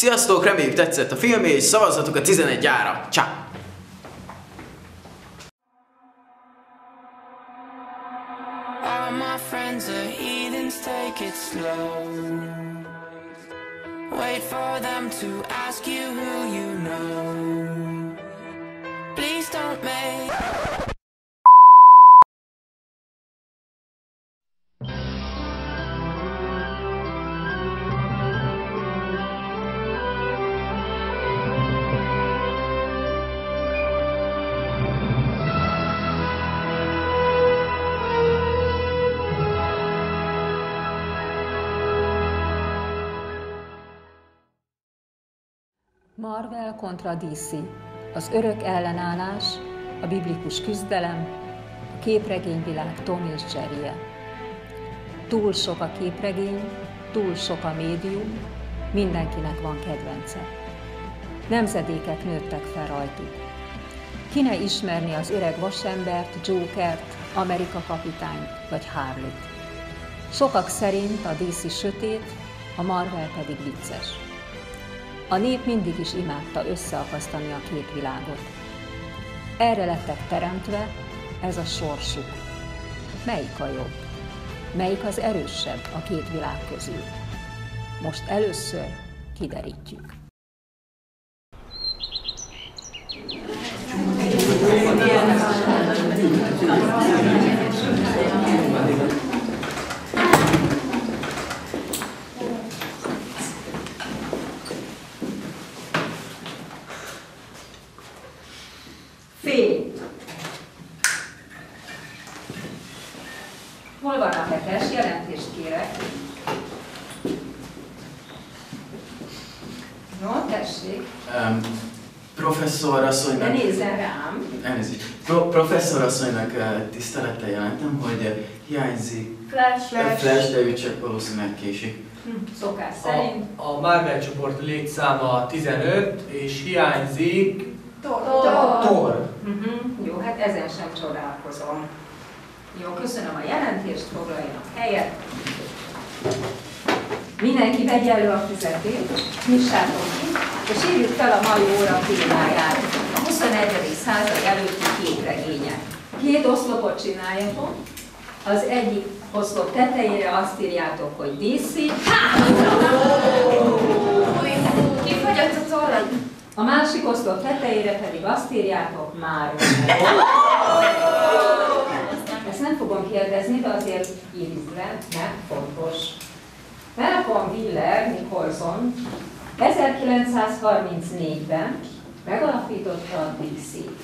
Sziasztok, reméljük tetszett a film, és szavazzatok a 11-ára. Csá! All my friends are heathens, take it slow. Wait for them to ask you who you know. Please don't make Marvel kontra DC, az örök ellenállás, a biblikus küzdelem, a képregényvilág Tom és Jerry-je. Túl sok a képregény, túl sok a médium, mindenkinek van kedvence. Nemzedékek nőttek fel rajtuk. Ki ne ismerni az öreg vasembert, Jokert, Amerika kapitányt vagy Harley-t. Sokak szerint a DC sötét, a Marvel pedig vicces. A nép mindig is imádta összeakasztani a két világot. Erre lettek teremtve, ez a sorsuk. Melyik a jobb? Melyik az erősebb a két világ közül? Most először kiderítjük. Fény. Hol van a hetes? Jelentést kérek. No, tessék. Professzor asszonynak... De nézzen rám. Elnézést. Professzor asszonynak tisztelettel jelentem, hogy hiányzik... Flash, de ő csak valószínűleg késik. Szokás szerint. A Marvel csoport létszáma 15, és hiányzik... Thor. Jó, hát ezen sem csodálkozom. Jó, köszönöm a jelentést, foglaljanak helyet. Mindenki vegye elő a füzetét, nyissátok ki, és írjuk fel a mai óra témáját. A 21. század előtti képregények. Két oszlopot csináljatok. Az egyik oszlop tetejére azt írjátok, hogy DC. Kifogyott a tollad. A másik oszlop tetejére pedig azt írjátok már. Ezt nem fogom kérdezni, de azért írjuk le, mert fontos. Malcolm Wheeler Nicholson 1934-ben megalapította a DC-t.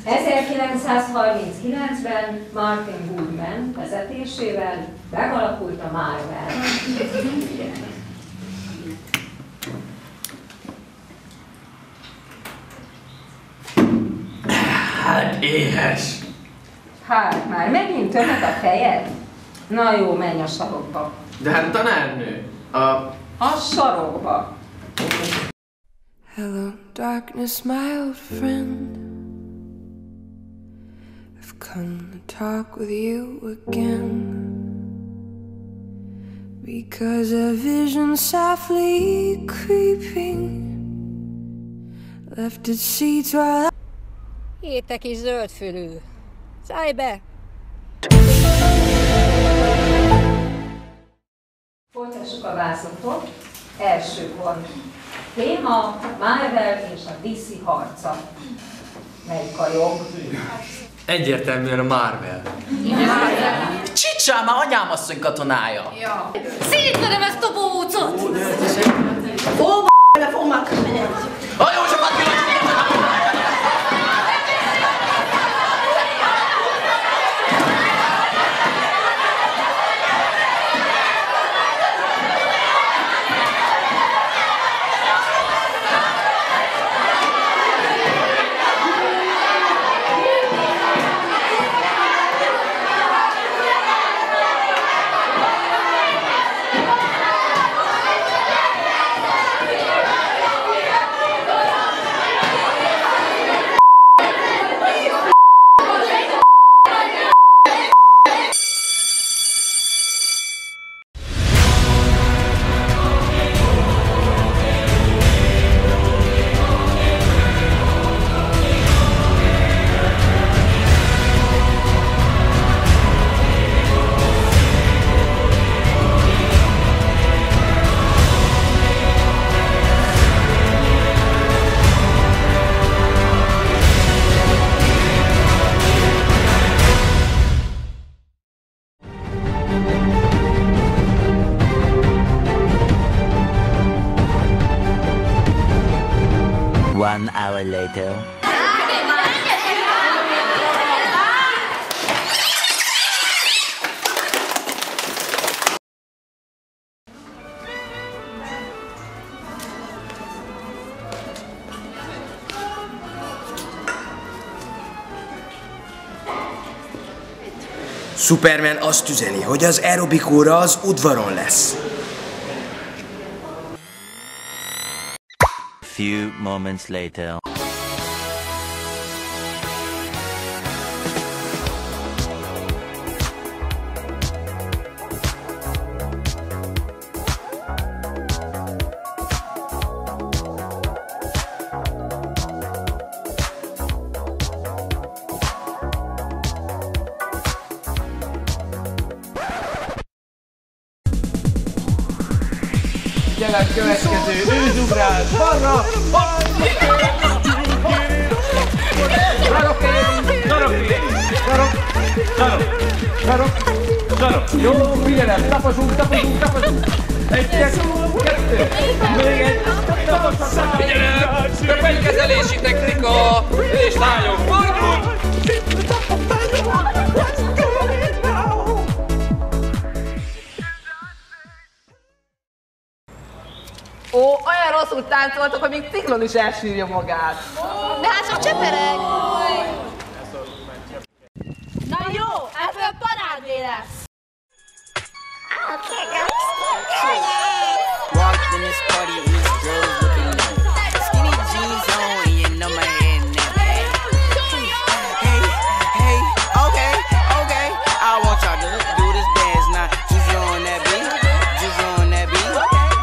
1939-ben Martin Goodman vezetésével megalakult a Marvel. Hát éhes! Hát, már megint tömött a fejed? Na jó, menj a sarokba. De hát tanárnő, A sarokba. Hello, darkness, my old friend. I've come to talk with you again. Because a vision softly creeping left its seeds while Itt kis zöldfülű. Szállj be! Folytassuk a vászotot. Első pont. Téma Marvel és a DC harca. Melyik a jobb? Egyértelműen a Marvel. Csicsá, már anyám asszony katonája! Szétverem ezt a bócot! Ó, le fog megkötni. A jó sokat pillanat! later. Superman azt üzeni, hogy az aerobik óra az udvaron lesz. Few moments later. Gyere, következő őzugrás! Balra! Sarok! Jó, figyelem! Tapasunk! Egy, kettő! Még egy! Figyelem! Köpenykezelési technika! És lányok! Fordul! Ó, olyan rosszul táncoltok, hogy még Ciklon is elsírja magát. De hát csak csepereg! Na jó, ebből parádé lesz! Walked in this party and this girl's looking nice. Skinny jeans on and you know my head now. Hey, okay. I want y'all to do this dance now. Juju on that beat, juju on that beat,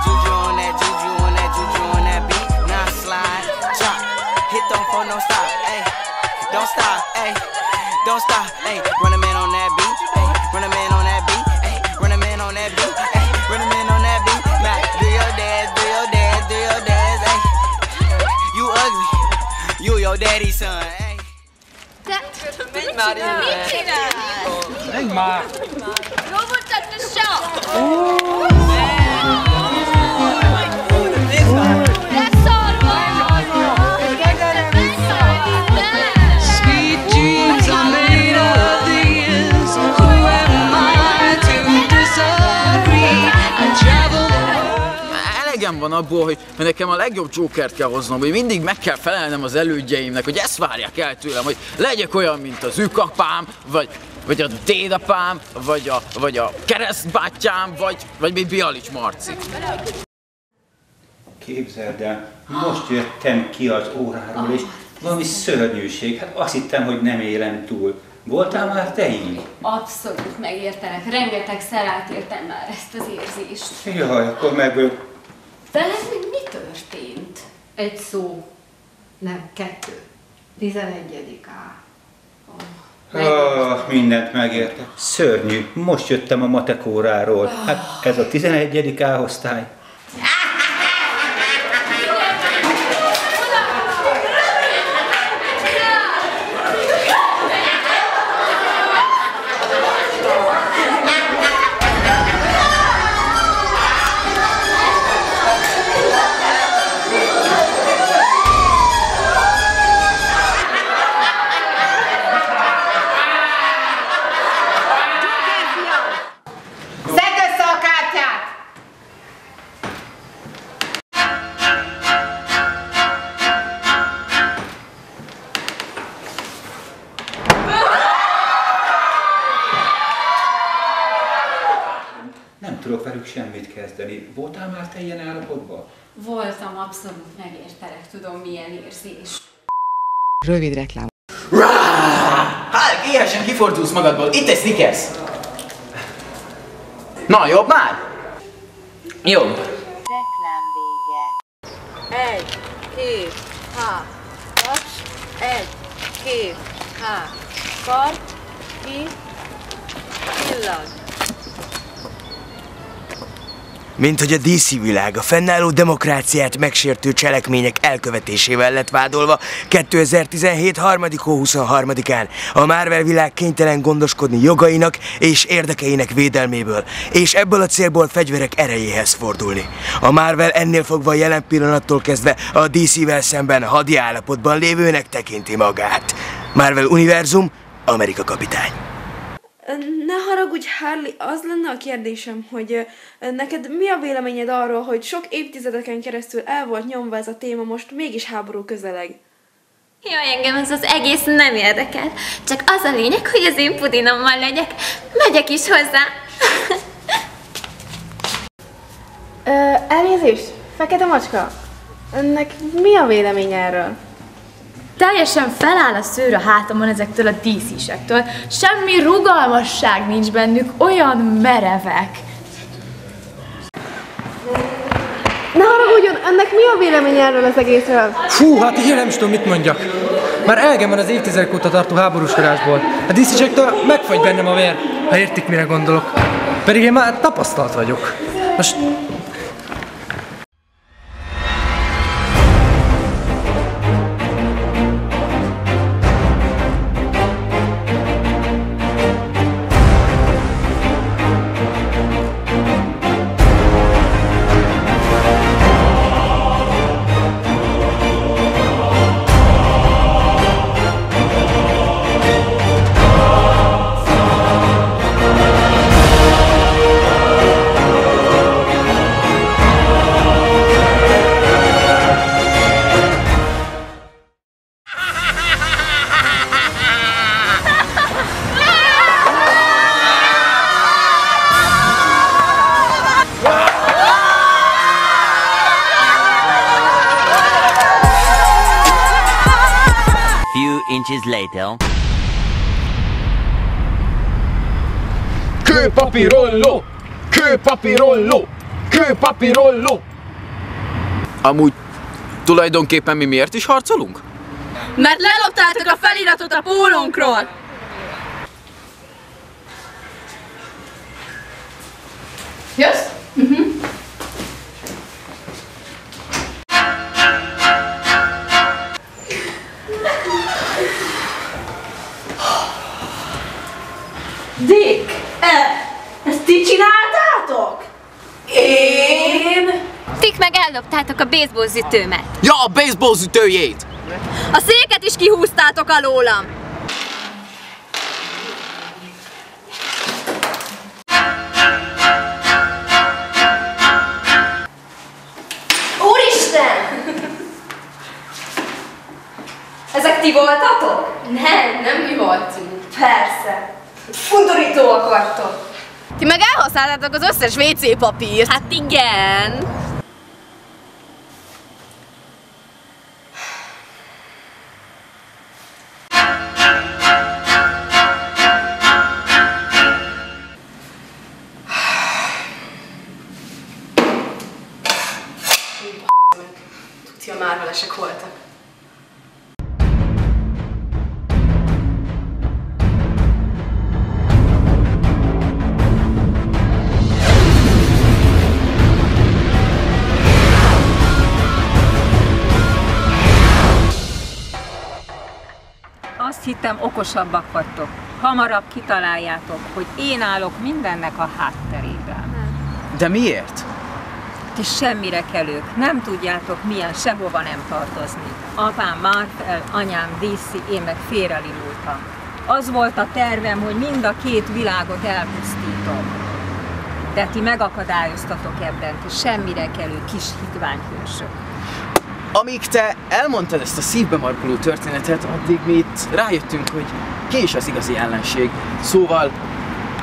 juju on that beat. Now slide, chop, hit them for no stop, ayy. Don't stop, ayy. Don't stop, ayy. Run a man on that beat, ayy. Run a man on that beat, ayy. Run a man on that beat, ayy. Run a man on that beat. Now do your dance, ayy. You ugly, you your daddy's son, ayy. Menj már innen! Mit csinálsz? Menj már! Robotot a show! De szarva! Sweet dreams are made of these. Who am I to disagree? I travel the world. Elegem van abból, hogy nekem a legjobb Jokert kell hoznom, hogy mindig meg kell felelnem az elődjeimnek, hogy ezt várják el tőlem, hogy legyek olyan, mint az ükapám, vagy a dédapám, vagy a keresztbátyám, vagy még Bialics Marci. Képzeld el, most jöttem ki az óráról, és valami szörnyűség, hát azt hittem, hogy nem élem túl. Voltál már te így? Abszolút megértenek, rengetegszer átéltem már ezt az érzést. Jaj, akkor meg... Veled még mi történt? Egy szó. Nem, 2. 11. Mindent megértek. Szörnyű. Most jöttem a matek óráról. Hát ez a 11. A osztály. Nem tudok velük semmit kezdeni. Voltál már te ilyen állapotban? Voltam, abszolút megértelek, tudom milyen érzés. Rövid reklám. Hát, éhesen kifordulsz magadból. Itt egy Snickers. Na, jobb már? Jobb. Reklám vége. 1, 2, H. Taps. 1, 2, H. Kart. Ki. Pillag. Mint hogy a DC világ a fennálló demokráciát megsértő cselekmények elkövetésével lett vádolva 2017. 3. hó 23-án. A Marvel világ kénytelen gondoskodni jogainak és érdekeinek védelméből, és ebből a célból fegyverek erejéhez fordulni. A Marvel ennél fogva jelen pillanattól kezdve a DC-vel szemben hadi állapotban lévőnek tekinti magát. Marvel Univerzum, Amerika kapitány. Ne haragudj, Harley, az lenne a kérdésem, hogy neked mi a véleményed arról, hogy sok évtizedeken keresztül el volt nyomva ez a téma, most mégis háború közeleg? Jaj, engem ez az egész nem érdekel. Csak az a lényeg, hogy az én pudinommal legyek. Megyek is hozzá. Elnézést, fekete macska. Ennek mi a vélemény erről? Teljesen feláll a szőr a hátamon ezektől a DC-sektől. Semmi rugalmasság nincs bennük, olyan merevek. Ne haragudjon, ennek mi a vélemény erről az egészről? Fú, hát én nem is tudom, mit mondjak. Már elgem van az évtizedek óta tartó háborúskodásból. A DC-sektől megfagy bennem a vér, ha értik, mire gondolok. Pedig én már tapasztalt vagyok. Most... Inches later. Kőpapírolló! Kőpapírolló! Kőpapírolló! Amúgy tulajdonképpen mi miért is harcolunk? Mert leloptátok a feliratot a pólónkról! Jössz? Dick! Ezt ti csináltátok? Én? Tik meg elloptátok a baseballzütőmet. Ja, a baseballzütőjét! A széket is kihúztátok alólam! Úristen! Ezek ti voltatok? Nem mi voltunk. Persze. Fundorítóak vagytok. Ti meg elhasználtátok az összes WC papírt. Hát igen. Tudja, már velesek voltak. Azt hittem, okosabbak vagytok. Hamarabb kitaláljátok, hogy én állok mindennek a hátterében. De miért? Ti semmire kelők, nem tudjátok milyen, sehova nem tartozni. Apám Marvel, anyám DC, én meg félrelindultam. Az volt a tervem, hogy mind a két világot elpusztítom. De ti megakadályoztatok ebben, ti semmire kelő kis hitványhősök. Amíg te elmondtad ezt a szívbe markoló történetet, addig mi itt rájöttünk, hogy ki is az igazi ellenség. Szóval,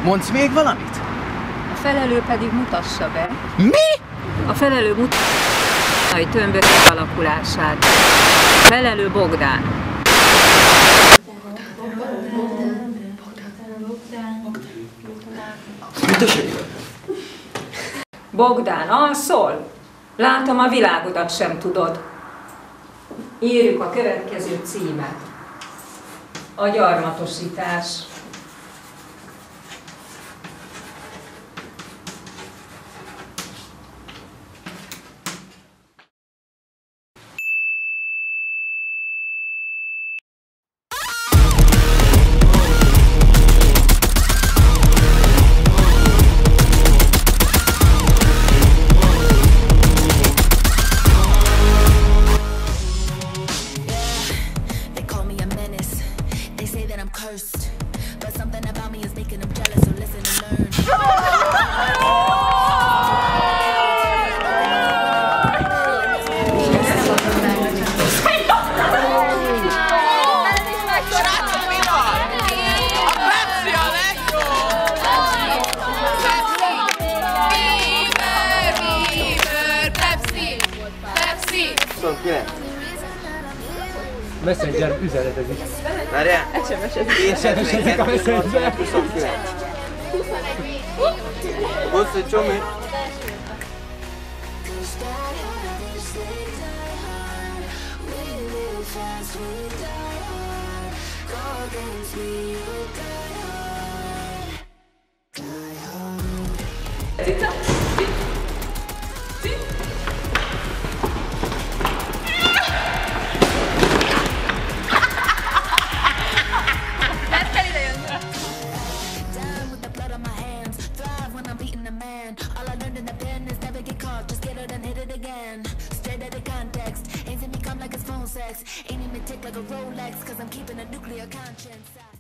mondsz még valamit? A felelő pedig mutassa be. Mi? A felelő mutassa a tömbök alakulását. A felelő Bogdán. Bogdán, alszol? Látom, a világodat sem tudod. Írjuk a következő címet. A gyarmatosítás. I'm cursed. But something about me is making them jealous, so listen and learn. Messenger üzenetezik. Várjál? SMS-ezik a Messenger. 29. Hozz egy csomi. All I learned in the pen is never get caught, just get it and hit it again. Straight out of context, ain't seen me come like it's phone sex. Ain't even tick like a Rolex, cause I'm keeping a nuclear conscience.